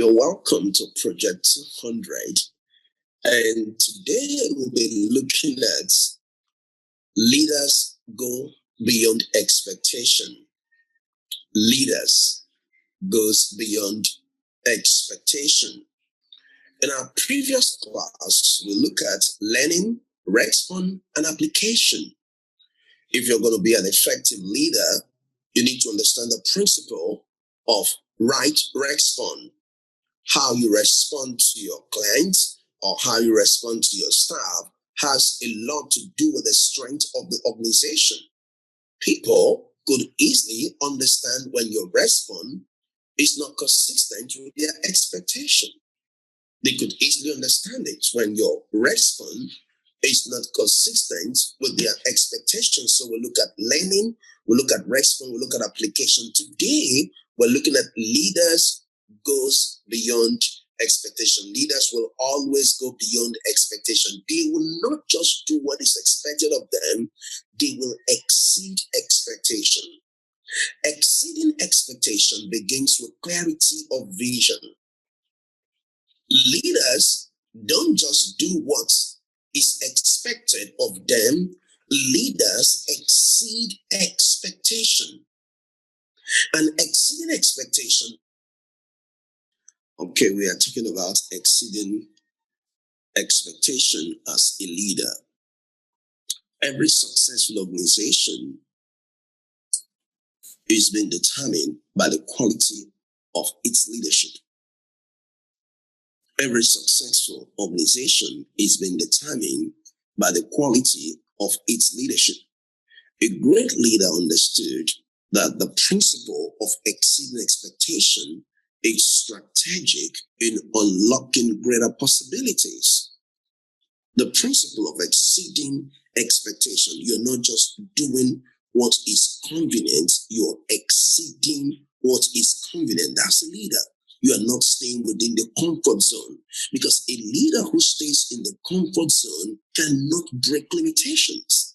You're welcome to Project 200. And today we'll be looking at leaders go beyond expectation. Leaders goes beyond expectation. In our previous class, we look at learning, response, and application. If you're going to be an effective leader, you need to understand the principle of right response. How you respond to your clients or how you respond to your staff has a lot to do with the strength of the organization. People could easily understand when your response is not consistent with their expectation. They could easily understand it when your response is not consistent with their expectations. So we look at learning, we look at response, we look at application. Today, we're looking at leaders goes beyond expectation. Leaders will always go beyond expectation. They will not just do what is expected of them, they will exceed expectation. Exceeding expectation begins with clarity of vision. Leaders don't just do what is expected of them, leaders exceed expectation. And exceeding expectation, okay, we are talking about exceeding expectation as a leader. Every successful organization is being determined by the quality of its leadership. Every successful organization is being determined by the quality of its leadership. A great leader understood that the principle of exceeding expectation is strategic in unlocking greater possibilities. The principle of exceeding expectation, you're not just doing what is convenient, you're exceeding what is convenient. That's a leader. You are not staying within the comfort zone, because a leader who stays in the comfort zone cannot break limitations.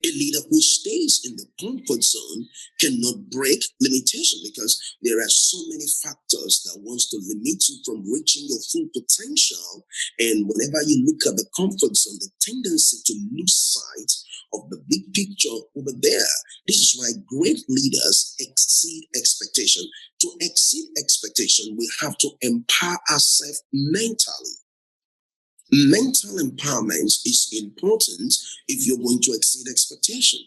A leader who stays in the comfort zone cannot break limitation, because there are so many factors that wants to limit you from reaching your full potential. And whenever you look at the comfort zone, the tendency to lose sight of the big picture over there. This is why great leaders exceed expectation. To exceed expectation, we have to empower ourselves mentally. Mental empowerment is important if you're going to exceed expectation.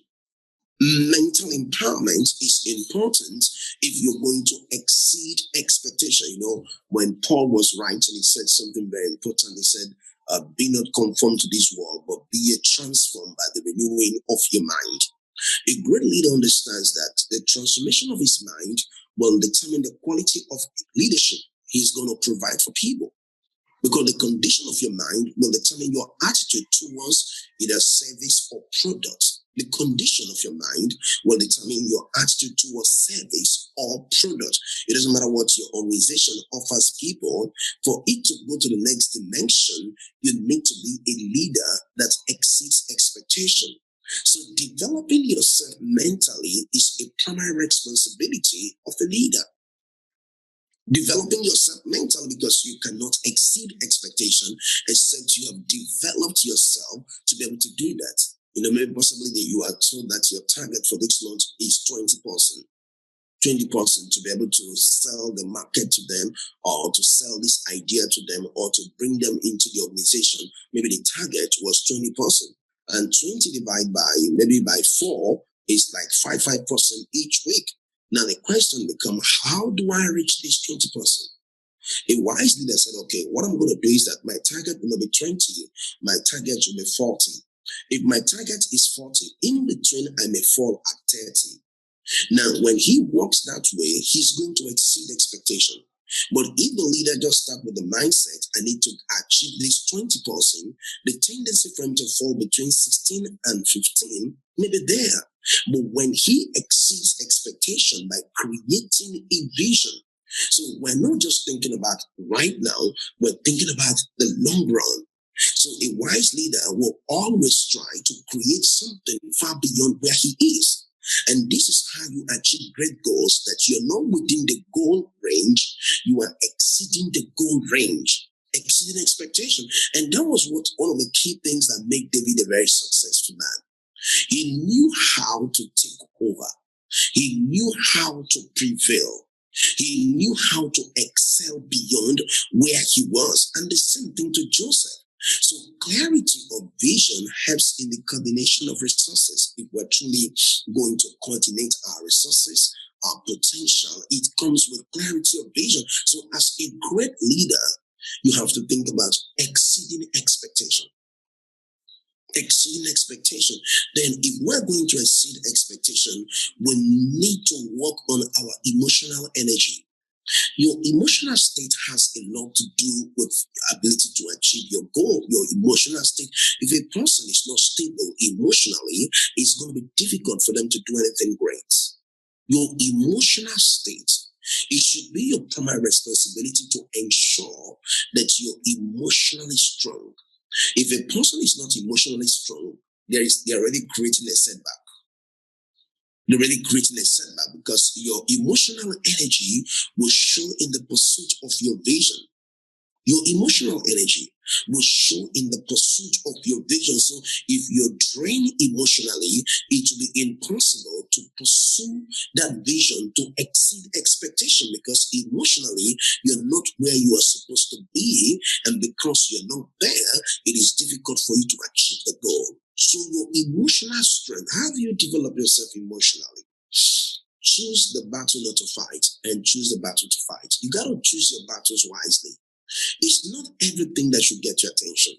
Mental empowerment is important if you're going to exceed expectation. You know, when Paul was writing, he said something very important. He said, be not conformed to this world, but be ye transformed by the renewing of your mind. A great leader understands that the transformation of his mind will determine the quality of leadership he's going to provide for people. Because the condition of your mind will determine your attitude towards either service or product. The condition of your mind will determine your attitude towards service or product. It doesn't matter what your organization offers people. For it to go to the next dimension, you need to be a leader that exceeds expectation. So developing yourself mentally is a primary responsibility of a leader. Developing yourself mentally, because you cannot exceed expectation except you have developed yourself to be able to do that. You know, maybe possibly you are told that your target for this month is 20%. 20% to be able to sell the market to them, or to sell this idea to them, or to bring them into the organization. Maybe the target was 20%. And 20 divided by maybe by 4 is like 5% each week. Now the question becomes, how do I reach this 20%? A wise leader said, okay, what I'm going to do is that my target will not be 20, my target will be 40. If my target is 40, in between I may fall at 30. Now, when he walks that way, he's going to exceed expectation. But if the leader just starts with the mindset, I need to achieve this 20%, the tendency for him to fall between 16 and 15 may be there. But when he exceeds expectation by creating a vision, so we're not just thinking about right now, we're thinking about the long run. So a wise leader will always try to create something far beyond where he is. And this is how you achieve great goals, that you're not within the goal range, you are exceeding the goal range, exceeding expectation. And that was one of the key things that made David a very successful man. He knew how to take over. He knew how to prevail. He knew how to excel beyond where he was. And the same thing to Joseph. So clarity of vision helps in the coordination of resources. If we're truly going to coordinate our resources, our potential, it comes with clarity of vision. So as a great leader, you have to think about exceeding expectation. Exceeding expectation. Then if we're going to exceed expectation, we need to work on our emotional energy. Your emotional state has a lot to do with ability to achieve your goal. Your emotional state, if a person is not stable emotionally, it's going to be difficult for them to do anything great. Your emotional state, it should be your primary responsibility to ensure that you're emotionally strong. If a person is not emotionally strong, they're already creating a setback. They're already creating a setback because your emotional energy will show in the pursuit of your vision. Your emotional energy will show in the pursuit of your vision. So if you're drained emotionally, it will be impossible to pursue that vision to exceed expectation, because emotionally you're not where you are supposed to be, and because you're not there, it is difficult for you to achieve the goal. So your emotional strength, how do you develop yourself emotionally? Choose the battle not to fight and choose the battle to fight. You got to choose your battles wisely. It's not everything that should get your attention.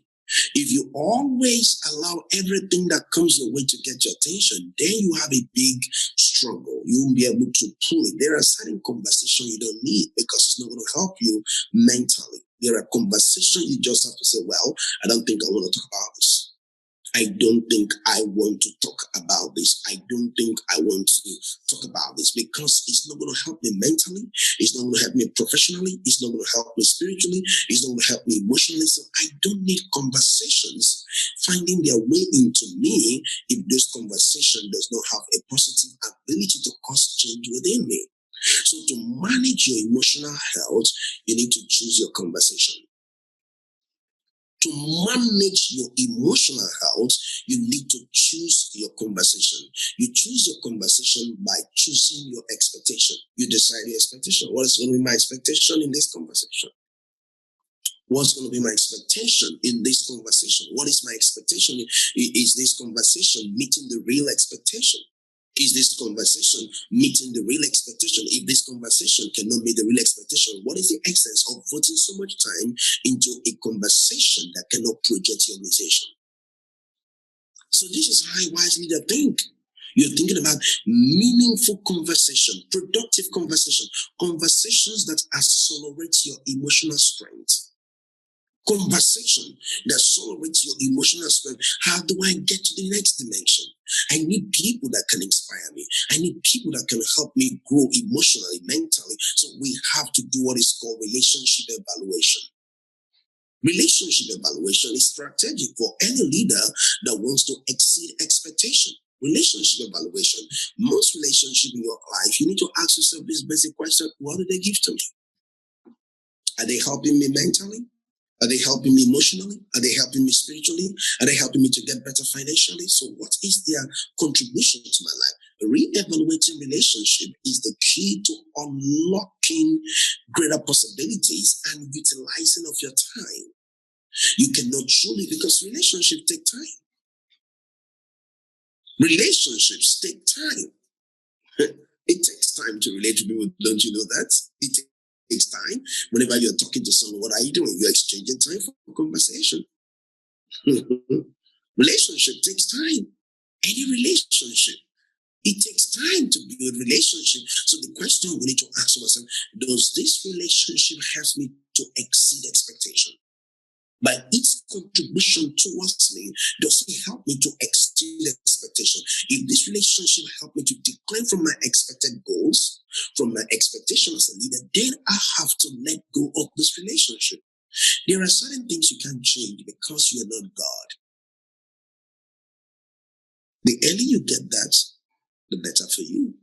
If you always allow everything that comes your way to get your attention, then you have a big struggle. You won't be able to pull it. There are certain conversations you don't need because it's not going to help you mentally. There are conversations you just have to say, well, I don't think I want to talk about this. I don't think I want to talk about this. I don't think I want to talk about this, because it's not going to help me mentally. It's not going to help me professionally. It's not going to help me spiritually. It's not going to help me emotionally. So I don't need conversations finding their way into me if this conversation does not have a positive ability to cause change within me. So to manage your emotional health, you need to choose your conversation. To manage your emotional health, you need to choose your conversation. You choose your conversation by choosing your expectation. You decide your expectation. What is going to be my expectation in this conversation? What's going to be my expectation in this conversation? What is my expectation? Is this conversation meeting the real expectation? Is this conversation meeting the real expectation? If this conversation cannot meet the real expectation, what is the essence of putting so much time into a conversation that cannot project your organization? So this is how I wisely think. You're thinking about meaningful conversation, productive conversation, conversations that accelerate your emotional strength. Conversation that accelerates your emotional strength. How do I get to the next dimension? I need people that can inspire me. I need people that can help me grow emotionally, mentally. So we have to do what is called relationship evaluation. Relationship evaluation is strategic for any leader that wants to exceed expectation. Relationship evaluation. Most relationships in your life, you need to ask yourself this basic question: what do they give to me? Are they helping me mentally? Are they helping me emotionally? Are they helping me spiritually? Are they helping me to get better financially? So what is their contribution to my life? Re-evaluating relationship is the key to unlocking greater possibilities and utilizing of your time. You cannot truly, because relationships take time. Relationships take time. It takes time to relate to people. Don't you know that? It takes time. Whenever you're talking to someone, what are you doing? You're exchanging time for conversation. Relationship takes time. Any relationship, it takes time to build relationship. So the question we need to ask ourselves: does this relationship help me to exceed expectation? By its contribution towards me, does it help me to exceed expectation? If this relationship help me to decline from my expected goals, from my expectation as a leader, then I have to let go of this relationship. There are certain things you can't change because you're not God. The earlier you get that, the better for you.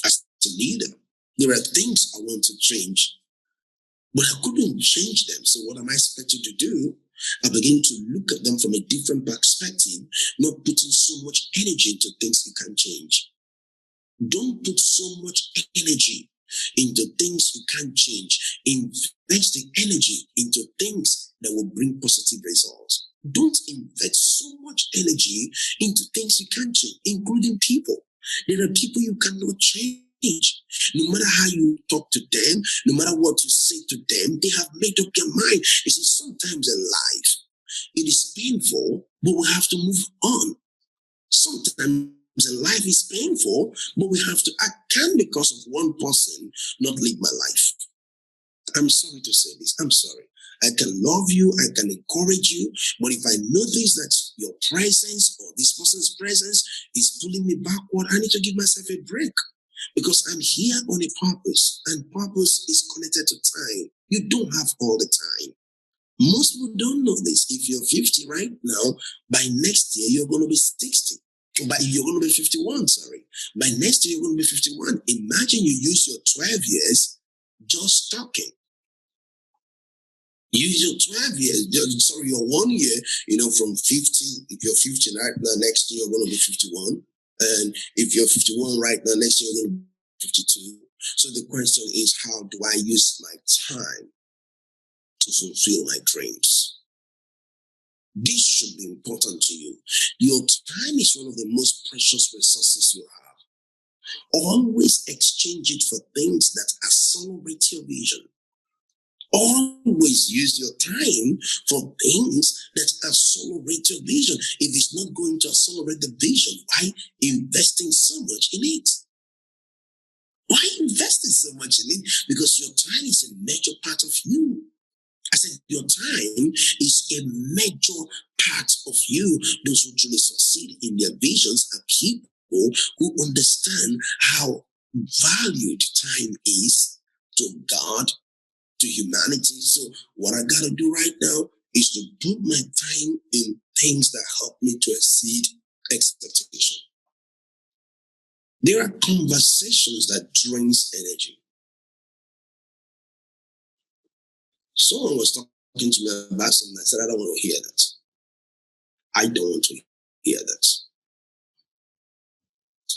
As a leader, there are things I want to change, but I couldn't change them. So what am I expected to do? I begin to look at them from a different perspective, not putting so much energy into things you can't change. Don't put so much energy into things you can't change. Invest the energy into things that will bring positive results. Don't invest so much energy into things you can't change, including people. There are people you cannot change. No matter how you talk to them, no matter what you say to them, they have made up their mind. You see, sometimes in life, it is painful, but we have to move on. Sometimes life is painful, but we have to. I can't, because of one person, not live my life. I'm sorry to say this. I'm sorry. I can love you, I can encourage you, but if I notice that your presence or this person's presence is pulling me backward, I need to give myself a break, because I'm here on a purpose, and purpose is connected to time. You don't have all the time. Most people don't know this. If you're 50 right now, by next year, you're going to be 60. But you're going to be 51, sorry. By next year, you're going to be 51. Imagine you use your 12 years just talking. Use your 12 years, sorry, your 1 year, from 50. If you're 50 right now, next year, you're going to be 51. And if you're 51 right now, next year, you're going to be 52. So the question is, how do I use my time to fulfill my dreams? This should be important to you. Your time is one of the most precious resources you have. Always exchange it for things that accelerate your vision. Always use your time for things that accelerate your vision. If it's not going to accelerate the vision, why investing so much in it? Why investing so much in it? Because your time is a major part of you. I said your time is a major part of you. Those who truly succeed in their visions are people who understand how valued time is to God, to humanity. So what I got to do right now is to put my time in things that help me to exceed expectation. There are conversations that drains energy. Someone was talking to me about something. I said, I don't want to hear that. I don't want to hear that.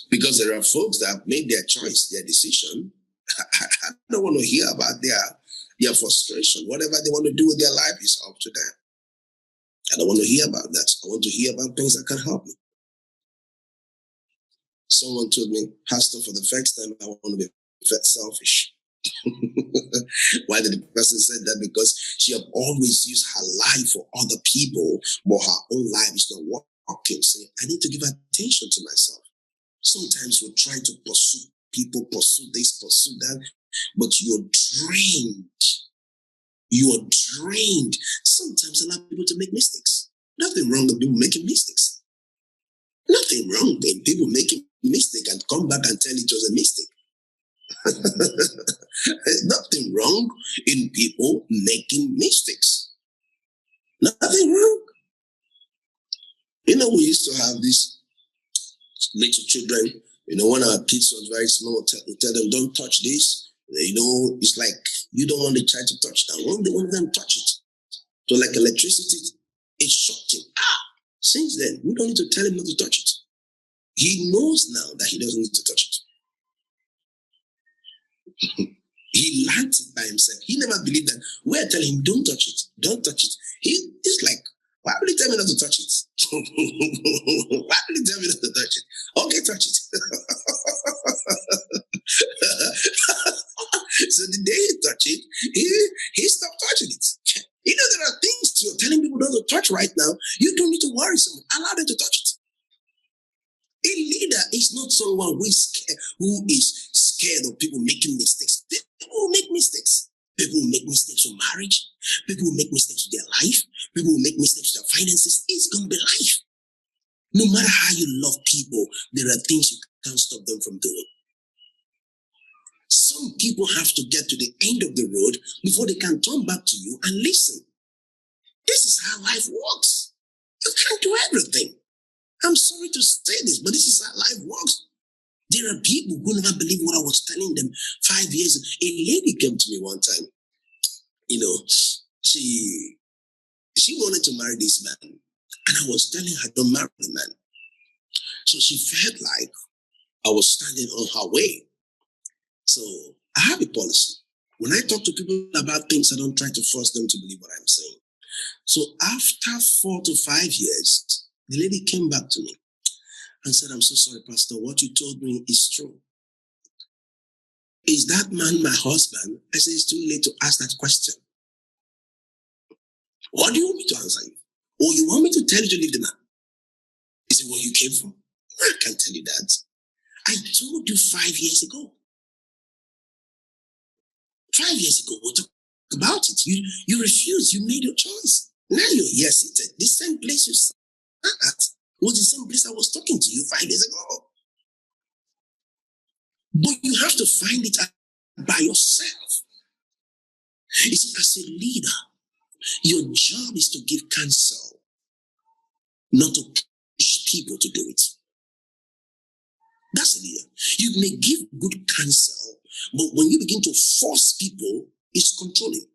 Because there are folks that have made their choice, their decision. I don't want to hear about their frustration. Whatever they want to do with their life is up to them. I don't want to hear about that. I want to hear about things that can help me. Someone told me, Pastor, for the first time, I want to be selfish. Why did the person say that? Because she have always used her life for other people, but her own life is not working. So I need to give attention to myself. Sometimes we try to pursue people, pursue this, pursue that, but you're drained. You're drained. Sometimes allow people to make mistakes. Nothing wrong with people making mistakes. Nothing wrong with people making mistake and come back and tell it was a mistake. There's nothing wrong in people making mistakes. Nothing wrong. We used to have these little children, when our kids was very small, we tell them, don't touch this. It's like you don't want the child to touch that. One, they want them to touch it. So like electricity, it shocked him. Since then, we don't need to tell him not to touch it. He knows now that he doesn't need to touch it. He learned it by himself. He never believed that we're telling him, don't touch it, don't touch it. He's like, why would you tell me not to touch it? Why would you tell me not to touch it? Okay, touch it. So the day he touched it, he stopped touching it. There are things you're telling people not to touch right now. You don't need to worry someone. Allow them to touch it. A leader is not someone who is scared of people making mistakes. People will make mistakes. People will make mistakes with marriage. People will make mistakes with their life. People will make mistakes with their finances. It's going to be life. No matter how you love people, there are things you can't stop them from doing. Some people have to get to the end of the road before they can turn back to you and listen. This is how life works. You can't do everything. I'm sorry to say this, but this is how life works. There are people who never believe what I was telling them 5 years ago. A lady came to me one time, she wanted to marry this man. And I was telling her, don't marry the man. So she felt like I was standing on her way. So I have a policy. When I talk to people about things, I don't try to force them to believe what I'm saying. So after 4 to 5 years, the lady came back to me and said, I'm so sorry, Pastor. What you told me is true. Is that man my husband? I said, it's too late to ask that question. What do you want me to answer you? Oh, you want me to tell you to leave the man? Is it where you came from? I can't tell you that. I told you 5 years ago. 5 years ago, we talked about it. You refused. You made your choice. Now you're here seated. The same place you sat at was the same place I was talking to you 5 years ago. But you have to find it out by yourself. You see, as a leader, your job is to give counsel, not to push people to do it. That's a leader. You may give good counsel, but when you begin to force people, it's controlling.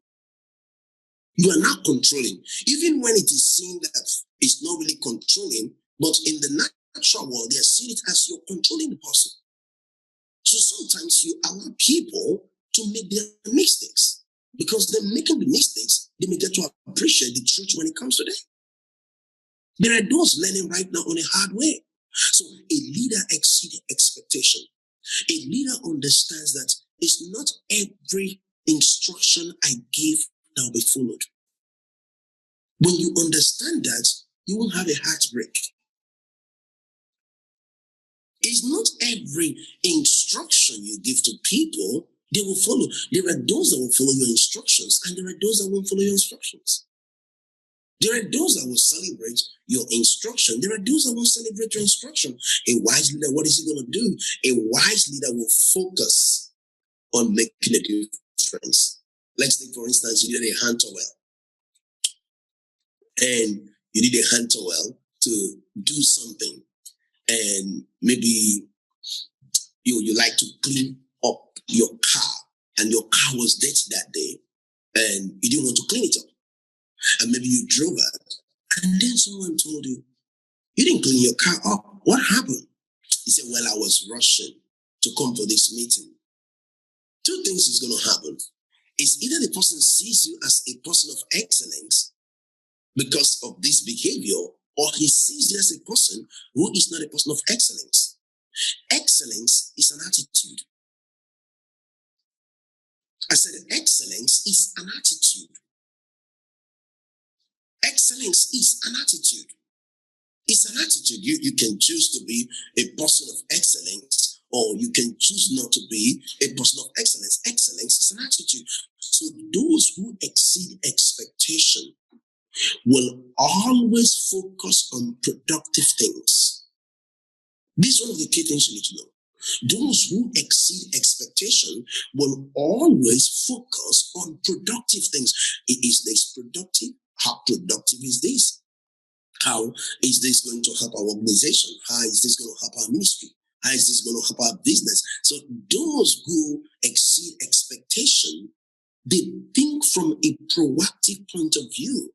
You are not controlling. Even when it is seen that it's not really controlling, but in the natural world, they are seeing it as you're controlling the person. So sometimes you allow people to make their mistakes, because they're making the mistakes, they may get to appreciate the truth when it comes to them. There are those learning right now on a hard way. So a leader exceeds expectation. A leader understands that it's not every instruction I give that will be followed. When you understand that, you won't have a heartbreak. It's not every instruction you give to people they will follow. There are those that will follow your instructions, and there are those that won't follow your instructions. There are those that will celebrate your instruction. There are those that won't celebrate your instruction. A wise leader, what is he going to do? A wise leader will focus on making a difference. Let's take, for instance, you need a hand towel. And you need a hand towel to do something. And maybe you like to clean up your car, and your car was dirty that day, and you didn't want to clean it up. And maybe you drove out, and then someone told you, you didn't clean your car up. What happened? He said, well, I was rushing to come for this meeting. Two things is going to happen. It's either the person sees you as a person of excellence because of this behavior, or he sees you as a person who is not a person of excellence. Excellence is an attitude. I said excellence is an attitude. Excellence is an attitude. It's an attitude. You can choose to be a person of excellence, or you can choose not to be a person of excellence. Excellence is an attitude. So those who exceed expectation will always focus on productive things. This is one of the key things you need to know. Those who exceed expectation will always focus on productive things. Is this productive? How productive is this? How is this going to help our organization? How is this going to help our ministry? How is this going to help our business? So those who exceed expectation, they think from a proactive point of view.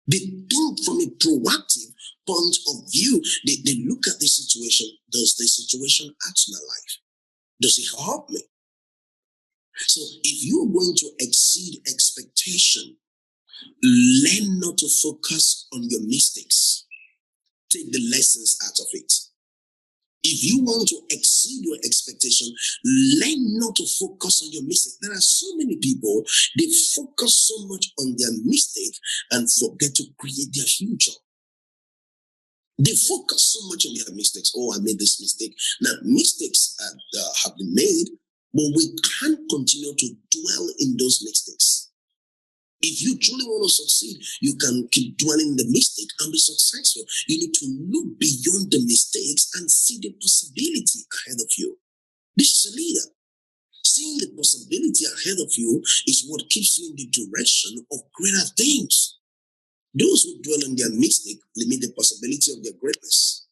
They think from a proactive point of view. They look at the situation. Does the situation add to my life? Does it help me? So if you're going to exceed expectation, learn not to focus on your mistakes. Take the lessons out of it. If you want to exceed your expectation, learn not to focus on your mistake. There are so many people, they focus so much on their mistake and forget to create their future. They focus so much on their mistakes. Oh, I made this mistake. Now, mistakes have been made, but we can't continue to dwell in those mistakes. If you truly want to succeed, you can keep dwelling in the mistake and be successful. You need to look beyond the mistakes and see the possibility ahead of you. This is a leader. Seeing the possibility ahead of you is what keeps you in the direction of greater things. Those who dwell on their mistake limit the possibility of their greatness.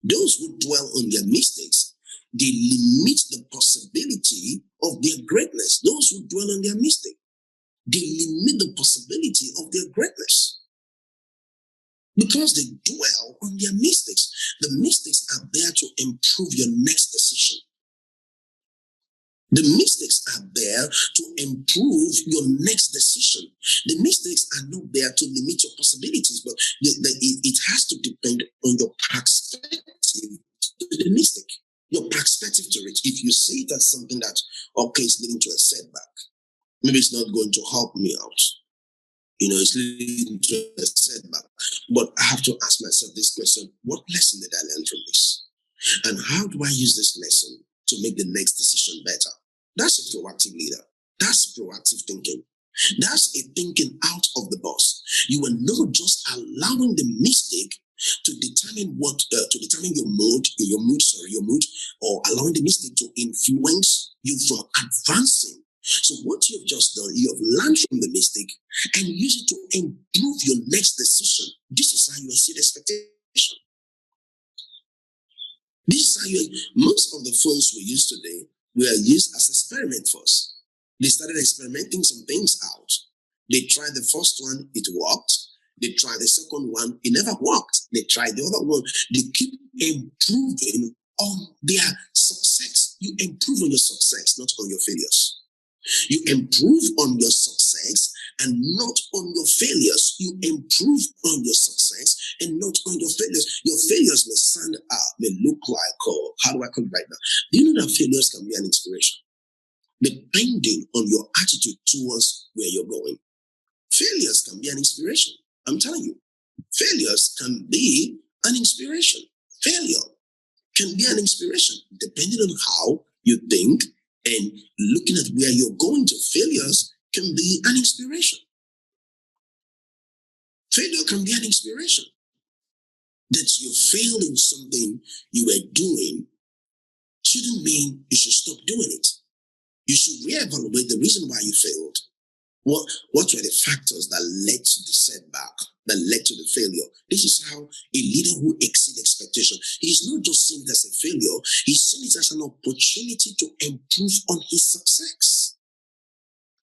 Those who dwell on their mistakes, they limit the possibility of their greatness. Those who dwell on their mistake, they limit the possibility of their greatness because they dwell on their mistakes. The mistakes are there to improve your next decision. The mistakes are there to improve your next decision. The mistakes are not there to limit your possibilities, but it has to depend on your perspective to the mistake. Your perspective to it. If you see it as something that, okay, it's leading to a setback, maybe it's not going to help me out. It's leading to a setback. But I have to ask myself this question: what lesson did I learn from this? And how do I use this lesson to make the next decision better? That's a proactive leader. That's proactive thinking. That's a thinking out of the box. You are not just allowing the mistake to determine your mood, or allowing the mistake to influence you from advancing. So what you have just done, you have learned from the mistake and use it to improve your next decision. This is how you exceed expectation. This is how most of the phones we use today were used as experiment for us. They started experimenting some things out. They tried the first one, it worked. They tried the second one, it never worked. They tried the other one. They keep improving on their success. You improve on your success, not on your failures. You improve on your success and not on your failures. You improve on your success and not on your failures. Your failures may look like, how do I call it right now? Do you know that failures can be an inspiration? Depending on your attitude towards where you're going. Failures can be an inspiration. I'm telling you, failures can be an inspiration. Failure can be an inspiration depending on how you think, and looking at where you're going to. Failures can be an inspiration. Failure can be an inspiration. That you failed in something you were doing shouldn't mean you should stop doing it. You should reevaluate the reason why you failed. What were the factors that led to the setback, that led to the failure? This is how a leader who exceeds expectation, he's not just seeing it as a failure, he's seeing it as an opportunity to improve on his success.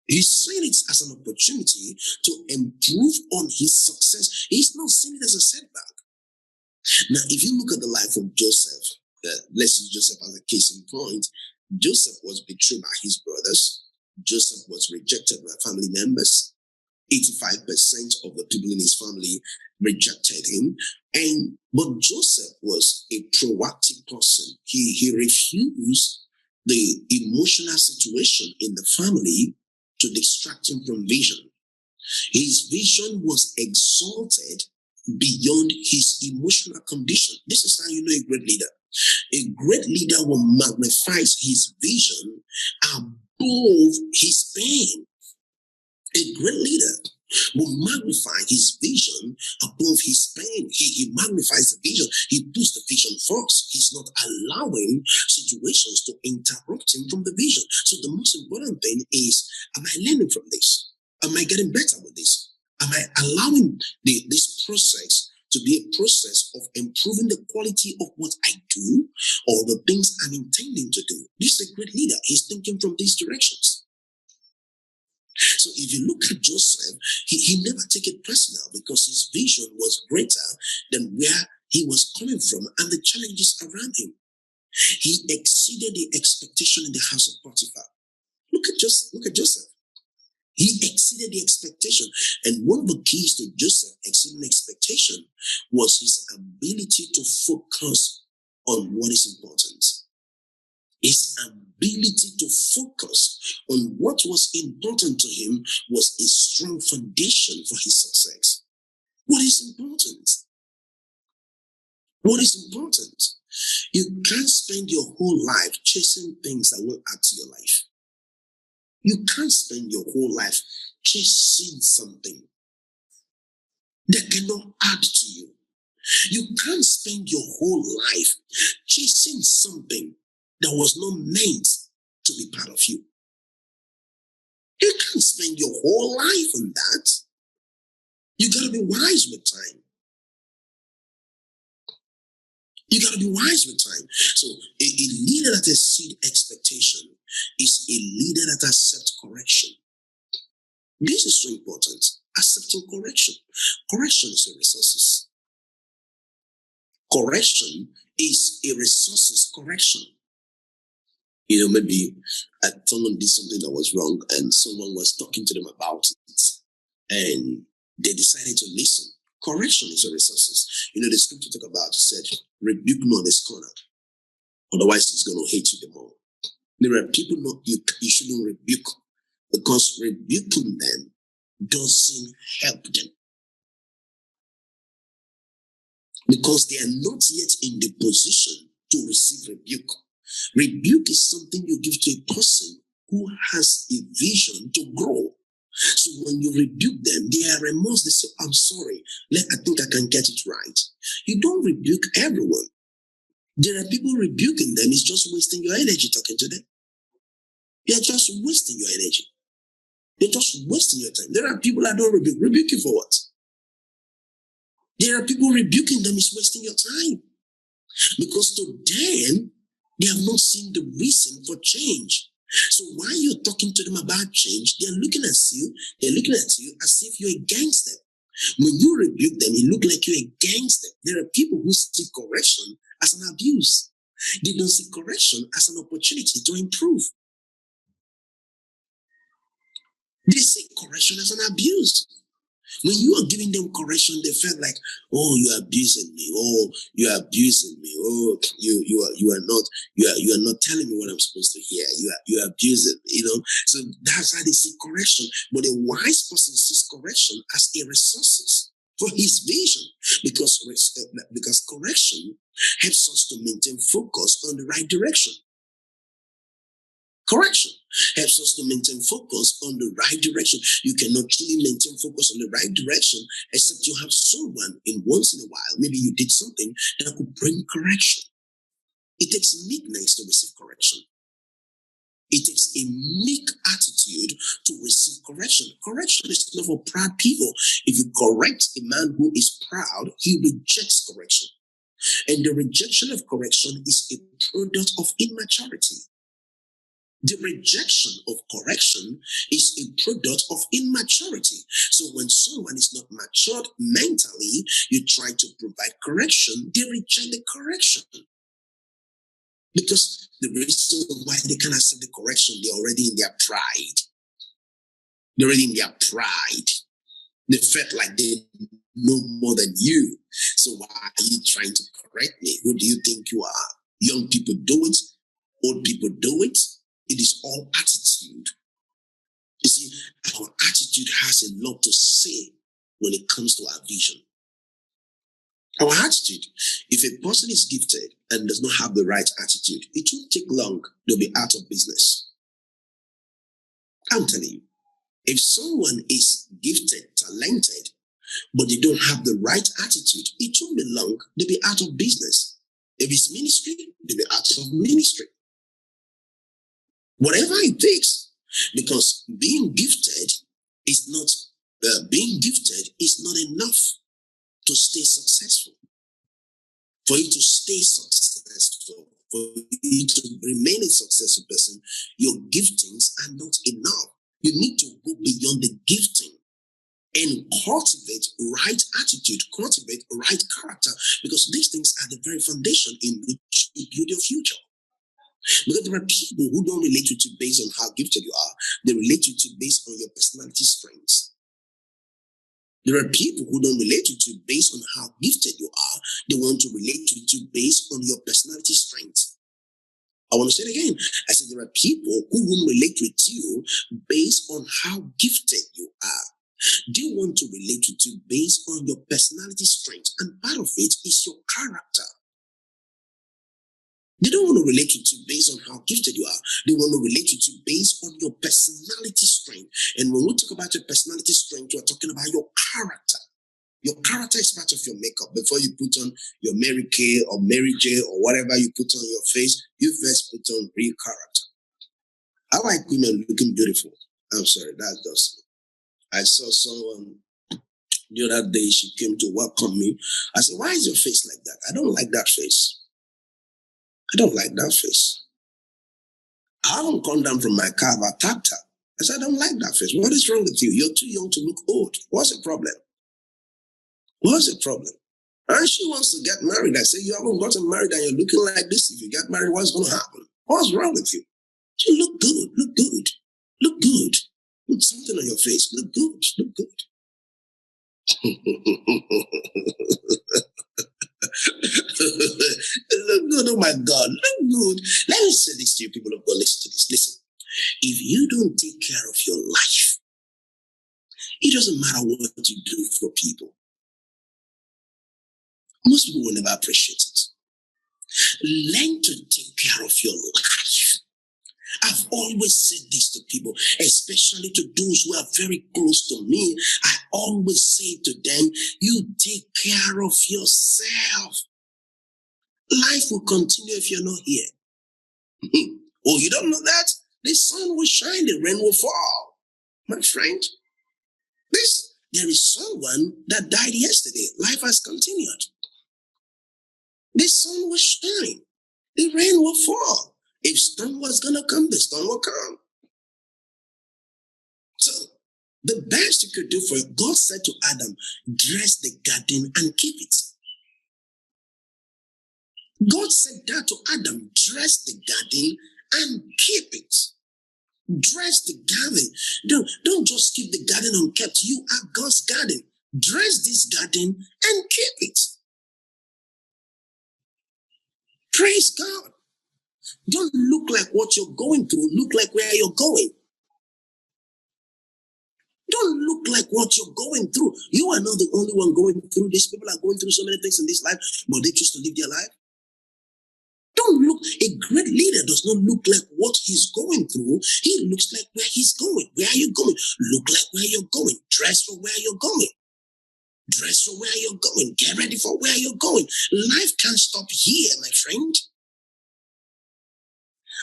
He's seeing it as an opportunity to improve on his success. He's not seeing it as a setback. Now, if you look at the life of Joseph, let's use Joseph as a case in point. Joseph was betrayed by his brothers. Joseph was rejected by family members. 85% of the people in his family rejected him. But Joseph was a proactive person. He refused the emotional situation in the family to distract him from vision. His vision was exalted beyond his emotional condition. This is how you know a great leader. A great leader will magnify his vision above his pain. A great leader will magnify his vision above his pain. He magnifies the vision. He puts the vision first. He's not allowing situations to interrupt him from the vision. So the most important thing is, am I learning from this? Am I getting better with this? Am I allowing this process to be a process of improving the quality of what I do or the things I'm intending to do? This is a great leader. He's thinking from these directions. So if you look at Joseph, he never took it personal because his vision was greater than where he was coming from and the challenges around him. He exceeded the expectation in the house of Potiphar. Look at Joseph. He exceeded the expectation. And one of the keys to Joseph exceeding expectation was his ability to focus on what is important. His ability to focus on what was important to him was a strong foundation for his success. What is important? What is important? You can't spend your whole life chasing things that will add to your life. You can't spend your whole life chasing something that cannot add to you. You can't spend your whole life chasing something that was not meant to be part of you. You can't spend your whole life on that. You got to be wise with time. You got to be wise with time. So a leader that exceeds expectation is a leader that accepts correction. This is so important. Accepting correction. Correction is a resources. Correction is a resources correction. Maybe someone did something that was wrong and someone was talking to them about it and they decided to listen. Correction is a resources. The scripture talk about, it said, rebuke not the scorner, otherwise it's going to hate you the more. There are people you shouldn't rebuke because rebuking them doesn't help them because they are not yet in the position to receive rebuke. Rebuke is something you give to a person who has a vision to grow. So when you rebuke them, they are remorse. They say, I'm sorry. I think I can get it right. You don't rebuke everyone. There are people rebuking them. It's just wasting your energy talking to them. You're just wasting your energy. You're just wasting your time. There are people that don't rebuke. Rebuke you for what? There are people rebuking them. It's wasting your time. Because to them, they have not seen the reason for change. So while you're talking to them about change, they're looking at you as if you're against them. When you rebuke them, it looks like you're against them. There are people who see correction as an abuse. They don't see correction as an opportunity to improve. They see correction as an abuse. When you are giving them correction, they felt like, oh, you are abusing me. Oh, you are abusing me. Oh, you are not telling me what I'm supposed to hear. You are abusing me, So that's how they see correction. But a wise person sees correction as a resources for his vision, because correction helps us to maintain focus on the right direction. Correction helps us to maintain focus on the right direction. You cannot truly maintain focus on the right direction except you have someone once in a while. Maybe you did something that could bring correction. It takes meekness to receive correction. It takes a meek attitude to receive correction. Correction is not for proud people. If you correct a man who is proud, he rejects correction. And the rejection of correction is a product of immaturity. The rejection of correction is a product of immaturity. So when someone is not matured mentally, you try to provide correction, they reject the correction. Because the reason why they can't accept the correction, they're already in their pride. They're already in their pride. They felt like they know more than you. So why are you trying to correct me? Who do you think you are? Young people do it. Old people do it. It is all attitude. You see, our attitude has a lot to say when it comes to our vision. Our attitude, if a person is gifted and does not have the right attitude, it won't take long, they'll be out of business. I'm telling you, if someone is gifted, talented, but they don't have the right attitude, it won't be long, they'll be out of business. If it's ministry, they'll be out of ministry. Whatever it takes, because being gifted is not enough to stay successful. For you to stay successful, for you to remain a successful person, your giftings are not enough. You need to go beyond the gifting and cultivate right attitude, cultivate right character, because these things are the very foundation in which you build your future. Because there are people who don't relate with you based on how gifted you are. They relate with you based on your personality strengths. There are people who don't relate with you based on how gifted you are. They want to relate with you based on your personality strengths. I want to say it again. I said there are people who won't relate with you based on how gifted you are. They want to relate with you based on your personality strength, and part of it is your character. They don't want to relate with you based on how gifted you are. They want to relate with you based on your personality strength. And when we talk about your personality strength, we're talking about your character. Your character is part of your makeup. Before you put on your Mary Kay or Mary J or whatever you put on your face, you first put on real character. I like women looking beautiful. I'm sorry, that's just me. I saw someone the other day, she came to welcome me. I said, why is your face like that? I don't like that face. I don't like that face. I haven't come down from my car, I tapped her. I said, I don't like that face. What is wrong with you? You're too young to look old. What's the problem? What's the problem? And she wants to get married. I say, you haven't gotten married and you're looking like this. If you get married, what's going to happen? What's wrong with you? You look good, look good, look good. Put something on your face. Look good, look good. Look good, oh my God, look good. Let me say this to you, people of God. Listen to this. Listen. If you don't take care of your life, it doesn't matter what you do for people. Most people will never appreciate it. Learn to take care of your life. I've always said this to people, especially to those who are very close to me. I always say to them, you take care of yourself. Life will continue if you're not here. Oh, you don't know that? The sun will shine, the rain will fall. My friend, there is someone that died yesterday. Life has continued. The sun will shine, the rain will fall. If storm was gonna come, the storm will come. So the best you could do for it, God said to Adam, dress the garden and keep it. God said that to Adam, dress the garden and keep it. Dress the garden. Don't just keep the garden unkept. You are God's garden. Dress this garden and keep it. Praise God. Don't look like what you're going through. Look like where you're going. Don't look like what you're going through. You are not the only one going through this. People are going through so many things in this life, but they choose to live their life. Don't look. A great leader does not look like what he's going through. He looks like where he's going. Where are you going? Look like where you're going. Dress for where you're going. Dress for where you're going. Get ready for where you're going. Life can't stop here, my friend.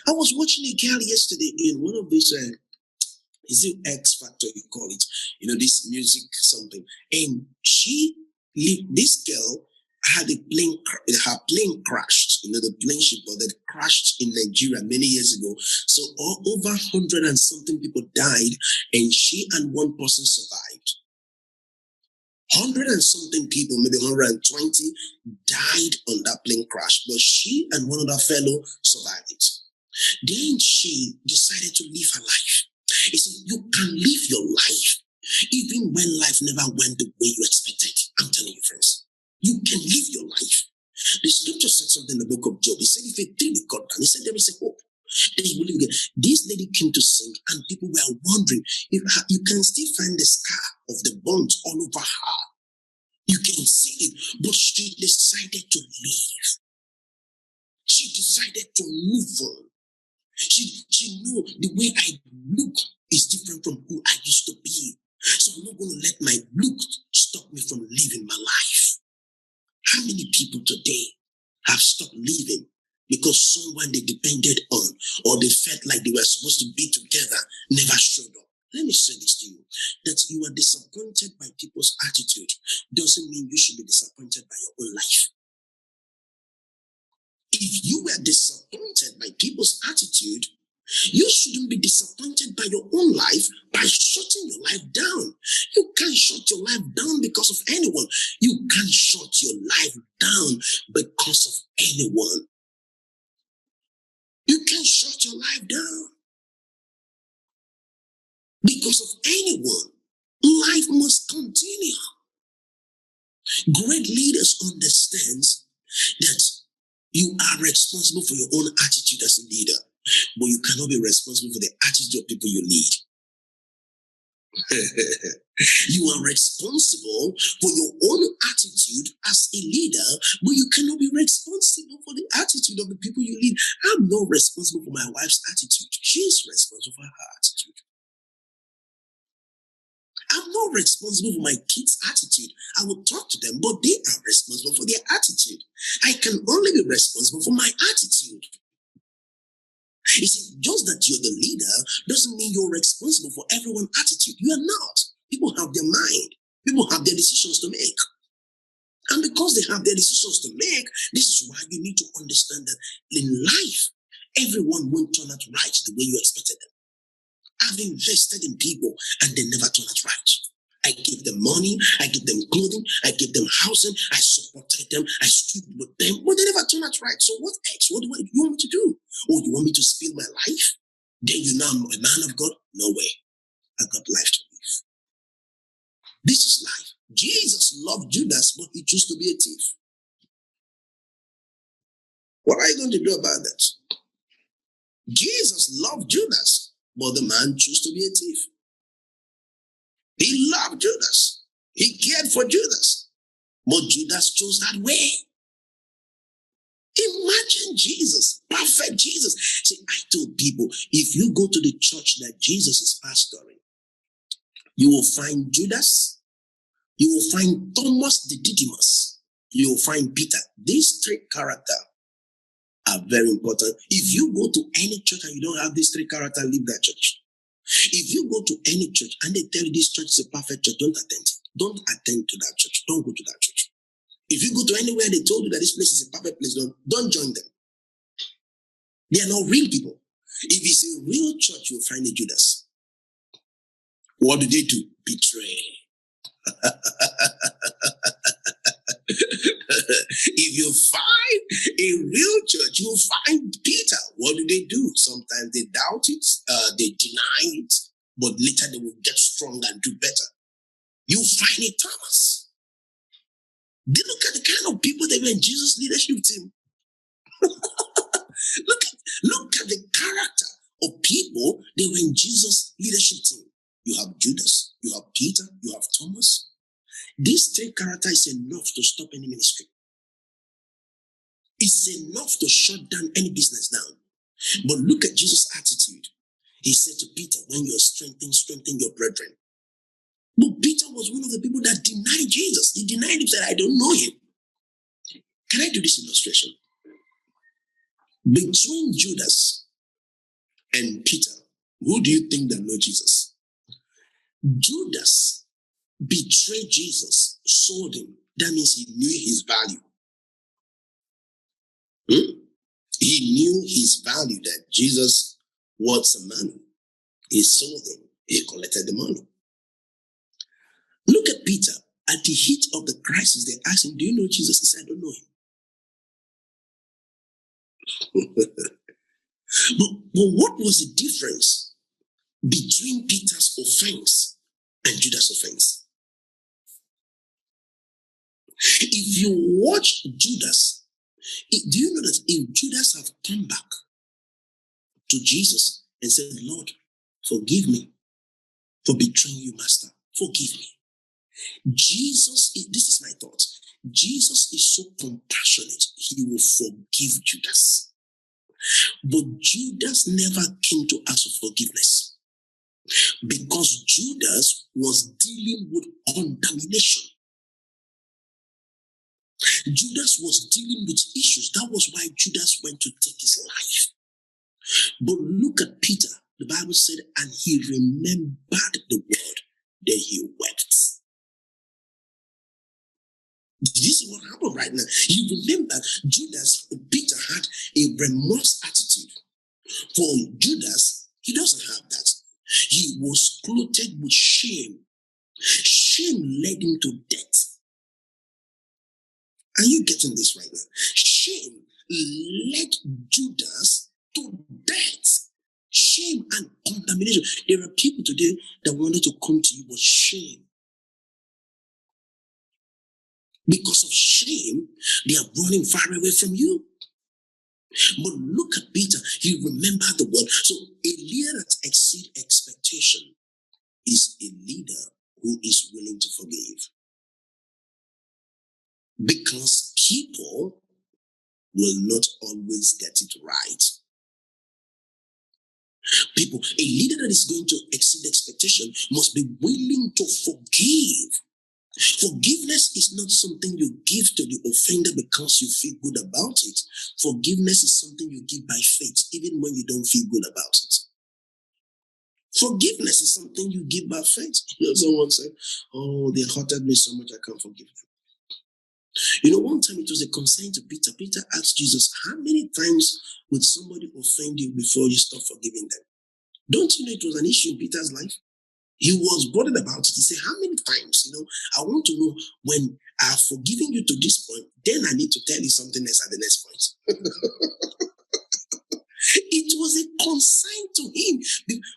I was watching a girl yesterday in one of these, is it X Factor you call it? You know, this music something. And this girl had her plane crashed. You know, the plane she boarded crashed in Nigeria many years ago. So over 100 and something people died, and she and one person survived. 100 and something people, maybe 120, died on that plane crash, but she and one other fellow survived it. Then she decided to live her life. You see, you can live your life even when life never went the way you expected. I'm telling you, friends, you can live your life. The scripture said something in the book of Job. He said, if a tree be cut down, he said, there is a hope that he will live again. This lady came to sing, and people were wondering if you can still find the scar of the bones all over her. You can see it, but she decided to leave. She decided to move on. She knew the way I look is different from who I used to be. So I'm not going to let my look stop me from living my life. How many people today have stopped living because someone they depended on or they felt like they were supposed to be together never showed up? Let me say this to you, that you are disappointed by people's attitude doesn't mean you should be disappointed by your own life. If you were disappointed by people's attitude, you shouldn't be disappointed by your own life by shutting your life down. You can't shut your life down because of anyone. You can't shut your life down because of anyone. You can't shut your life down because of anyone. Life must continue. Great leaders understand that you are responsible for your own attitude as a leader, but you cannot be responsible for the attitude of people you lead. You are responsible for your own attitude as a leader, but you cannot be responsible for the attitude of the people you lead. I'm not responsible for my wife's attitude. She's responsible for her attitude. I'm not responsible for my kids' attitude. I will talk to them, but they are responsible for their attitude. I can only be responsible for my attitude. You see, just that you're the leader doesn't mean you're responsible for everyone's attitude. You are not. People have their mind. People have their decisions to make. And because they have their decisions to make, this is why you need to understand that in life, everyone won't turn out right the way you expected them. I've invested in people and they never turn out right. I give them money, I give them clothing, I give them housing, I supported them, I stood with them, but they never turn out right. So what else? What do you want me to do? Oh, you want me to spill my life? Then you know I'm a man of God? No way. I got life to live. This is life. Jesus loved Judas, but he chose to be a thief. What are you going to do about that? Jesus loved Judas, but the man chose to be a thief. He loved Judas. He cared for Judas, but Judas chose that way. Imagine Jesus, perfect Jesus. See, I told people, if you go to the church that Jesus is pastoring, you will find Judas, you will find Thomas the Didymus, you will find Peter. These three characters are very important. If you go to any church and you don't have these three characters, leave that church. If you go to any church and they tell you this church is a perfect church, don't attend it. Don't attend to that church. Don't go to that church. If you go to anywhere they told you that this place is a perfect place, don't join them. They are not real people. If it's a real church, you'll find a Judas. What do? Betray. If you find a real church, you'll find Peter. What do? Sometimes they doubt it, they deny it, but later they will get stronger and do better. You find a Thomas. They look at the kind of people they were in Jesus' leadership team. Look at the character of people they were in Jesus' leadership team. You have Judas, you have Peter, you have Thomas. These three characters is enough to stop any ministry. It's enough to shut down any business down. But look at Jesus' attitude. He said to Peter, when you're strengthen your brethren. But Peter was one of the people that denied Jesus. He denied him, said, I don't know him. Can I do this illustration? Between Judas and Peter, who do you think that know Jesus? Judas betrayed Jesus, sold him. That means he knew his value. He knew his value, that Jesus wants some money. He sold him. He collected the money. Look at Peter. At the heat of the crisis, they asked him, do you know Jesus? He said, I don't know him. But what was the difference between Peter's offense and Judas' offense? If you watch Judas, do you know that if Judas had come back to Jesus and said, Lord, forgive me for betraying you, Master, forgive me. Jesus, this is my thought, Jesus is so compassionate, he will forgive Judas. But Judas never came to ask for forgiveness because Judas was dealing with contamination. Judas was dealing with issues. That was why Judas went to take his life. But look at Peter. The Bible said, and he remembered the word, then he wept. Did you see what happened right now? You remember Peter had a remorse attitude. For Judas, he doesn't have that. He was clothed with shame. Shame led him to death. Are you getting this right now? Shame led Judas to death. Shame and contamination. There are people today that wanted to come to you, but shame. Because of shame, they are running far away from you. But look at Peter. He remembered the word. So a leader that exceeds expectation is a leader who is willing to forgive. Because people will not always get it right. A leader that is going to exceed expectation must be willing to forgive. Forgiveness is not something you give to the offender because you feel good about it. Forgiveness is something you give by faith, even when you don't feel good about it. Forgiveness is something you give by faith. Someone said, oh, they hurted me so much, I can't forgive them. One time it was a concern to Peter. Peter asked Jesus, how many times would somebody offend you before you stop forgiving them? Don't you know it was an issue in Peter's life? He was bothered about it. He said, how many times? I want to know, when I have forgiven you to this point, then I need to tell you something else at the next point. It was a concern to him.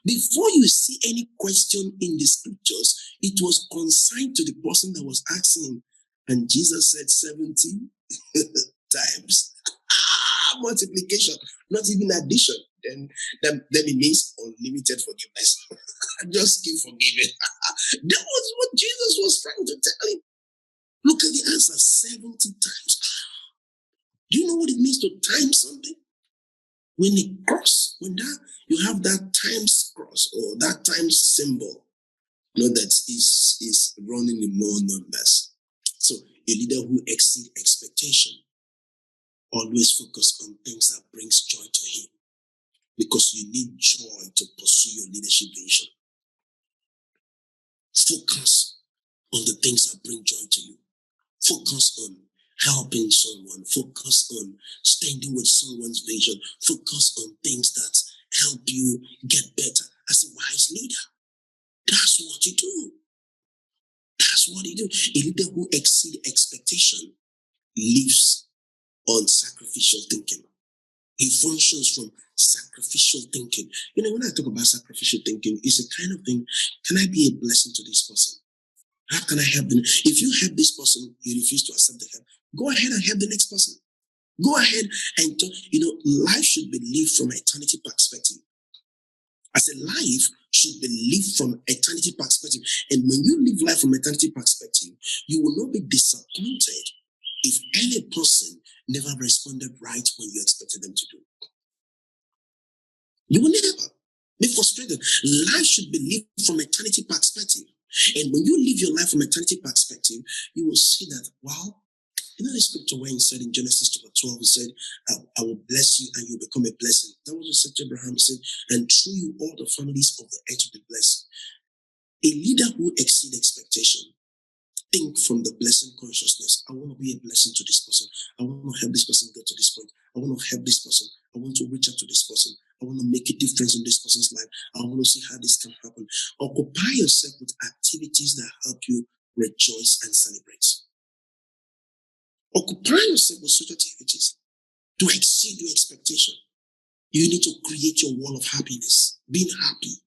Before you see any question in the scriptures, it was consigned to the person that was asking him. And Jesus said 70 times. Multiplication, not even addition. Then it means unlimited forgiveness. Just keep forgiving. That was what Jesus was trying to tell him. Look at the answer, 70 times. Do you know what it means to time something? When you have that times cross or that times symbol, that is running in more numbers. So a leader who exceeds expectation always focus on things that brings joy to him, because you need joy to pursue your leadership vision. Focus on the things that bring joy to you. Focus on helping someone. Focus on standing with someone's vision. Focus on things that help you get better. As a wise leader, that's what you do. That's what you do. A leader who exceeds expectation lives on sacrificial thinking. He functions from sacrificial thinking. When I talk about sacrificial thinking, it's a kind of thing, can I be a blessing to this person? How can I help them? If you help this person, you refuse to accept the help, go ahead and help the next person. Go ahead and talk. Life should be lived from eternity perspective. As a life should be lived from eternity perspective. And when you live life from eternity perspective, you will not be disappointed if any person never responded right when you expected them to do. You will never be frustrated. Life should be lived from eternity perspective. And when you live your life from eternity perspective, you will see that, wow, the scripture where he said in Genesis chapter 12, he said, I will bless you and you'll become a blessing. That was what he said to Abraham. He said, and through you all the families of the earth will be blessed. A leader who exceeds expectation, think from the blessing consciousness. I want to be a blessing to this person. I want to help this person get to this point. I want to help this person. I want to reach out to this person. I want to make a difference in this person's life. I want to see how this can happen. Occupy yourself with activities that help you rejoice and celebrate. Occupy yourself with such activities to exceed your expectation. You need to create your wall of happiness, being happy.